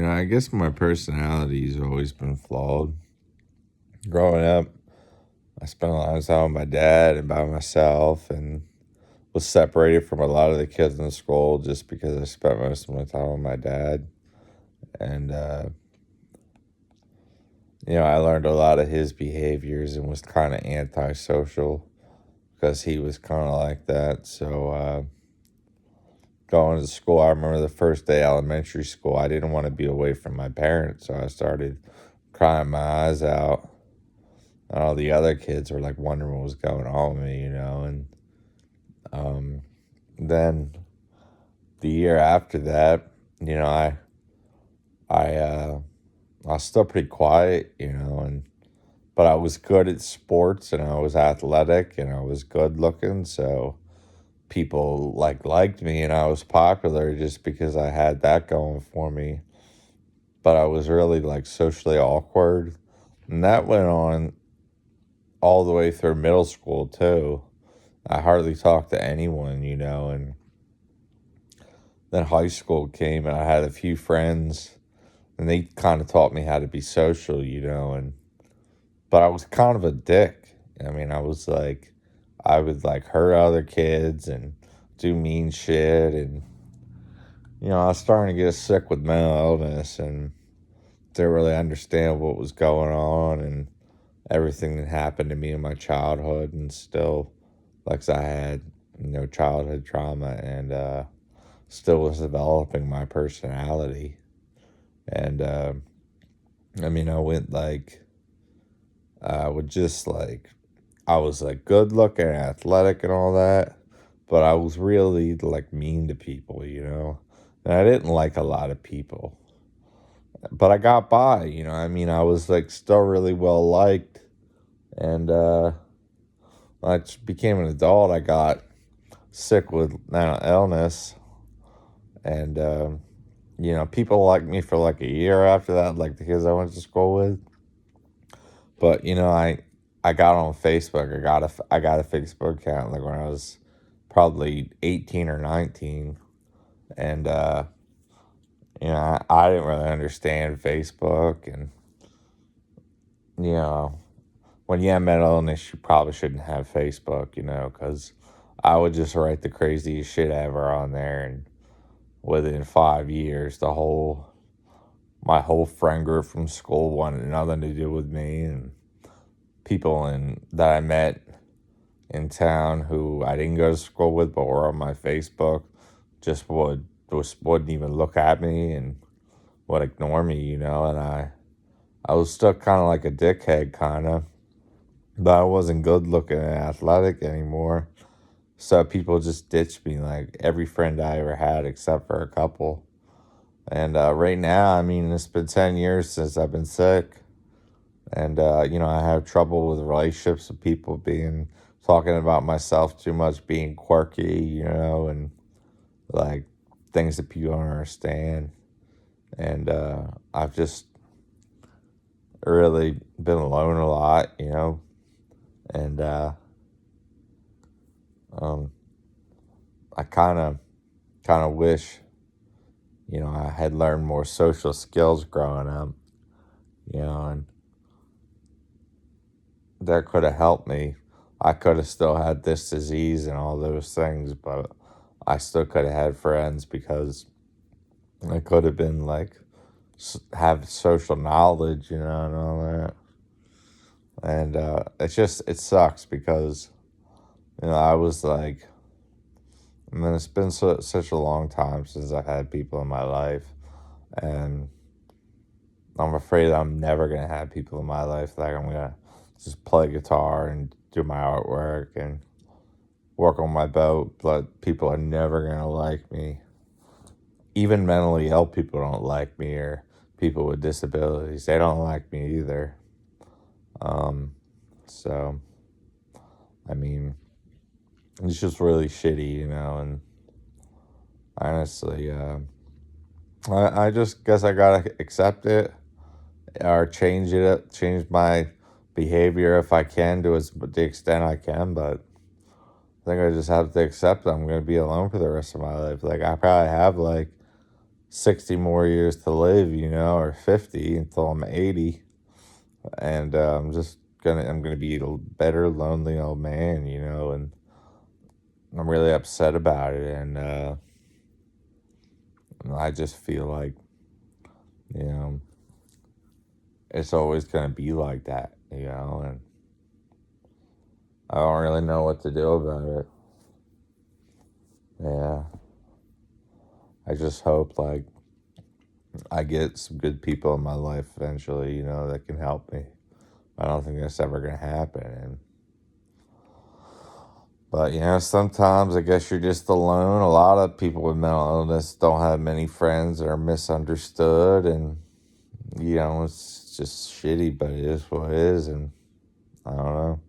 I guess my personality's always been flawed. Growing up, I spent a lot of time with my dad and by myself and was separated from a lot of the kids in the school just because I spent most of my time with my dad. And, I learned a lot of his behaviors and was kind of antisocial because he was kind of like that. So, going to school, I remember the first day elementary school, I didn't want to be away from my parents. So I started crying my eyes out. And all the other kids were like wondering what was going on with me. And um, then the year after that, I I was still pretty quiet, and but I was good at sports and I was athletic and I was good looking, so people liked me and I was popular just because I had that going for me. But I was really like socially awkward, and that went on all the way through middle school too. I hardly talked to anyone, and then high school came and I had a few friends and they kind of taught me how to be social, and but I was kind of a dick. I mean, I would like hurt other kids and do mean shit, and I was starting to get sick with mental illness and didn't really understand what was going on and everything that happened to me in my childhood, and still, like I had, childhood trauma, and still was developing my personality. And I mean, I went like, I would just like, I was like good looking, athletic, and all that, but I was really like mean to people. And I didn't like a lot of people, but I got by. I mean, I was like still really well liked, and when I became an adult, I got sick with mental illness, and people liked me for like a year after that, like the kids I went to school with. But I got on Facebook. I got a Facebook account like when I was probably 18 or 19, and I didn't really understand Facebook, and you know when you have mental illness, you probably shouldn't have Facebook, because I would just write the craziest shit ever on there, and within 5 years, my whole friend group from school wanted nothing to do with me, and people that I met in town who I didn't go to school with but were on my Facebook just wouldn't even look at me and would ignore me, and I was still kind of like a dickhead, kind of, but I wasn't good looking and athletic anymore. So people just ditched me, like every friend I ever had except for a couple. And right now, I mean, it's been 10 years since I've been sick. And, I have trouble with relationships with people talking about myself too much, being quirky, and like things that people don't understand. And I've just really been alone a lot, and um, I kind of wish, I had learned more social skills growing up, and that could have helped me. I could have still had this disease and all those things, but I still could have had friends because I could have been like, have social knowledge, and all that. And it sucks because, I was like, I mean, it's been such a long time since I've had people in my life, and I'm afraid I'm never gonna have people in my life. Like I'm gonna just play guitar and do my artwork and work on my boat, but people are never gonna like me. Even mentally ill people don't like me, or people with disabilities. They don't like me either. So I mean, it's just really shitty, and honestly, I just guess I gotta accept it or change my behavior if I can to the extent I can. But I think I just have to accept I'm gonna be alone for the rest of my life. Like I probably have like 60 more years to live, or 50 until I'm 80. And I'm gonna be a better lonely old man, and I'm really upset about it. And I just feel like, you know, it's always gonna be like that, and I don't really know what to do about it. Yeah. I just hope like I get some good people in my life eventually, that can help me. I don't think that's ever gonna happen. But sometimes I guess you're just alone. A lot of people with mental illness don't have many friends, or are misunderstood, and it's just shitty, but it is what it is. And I don't know.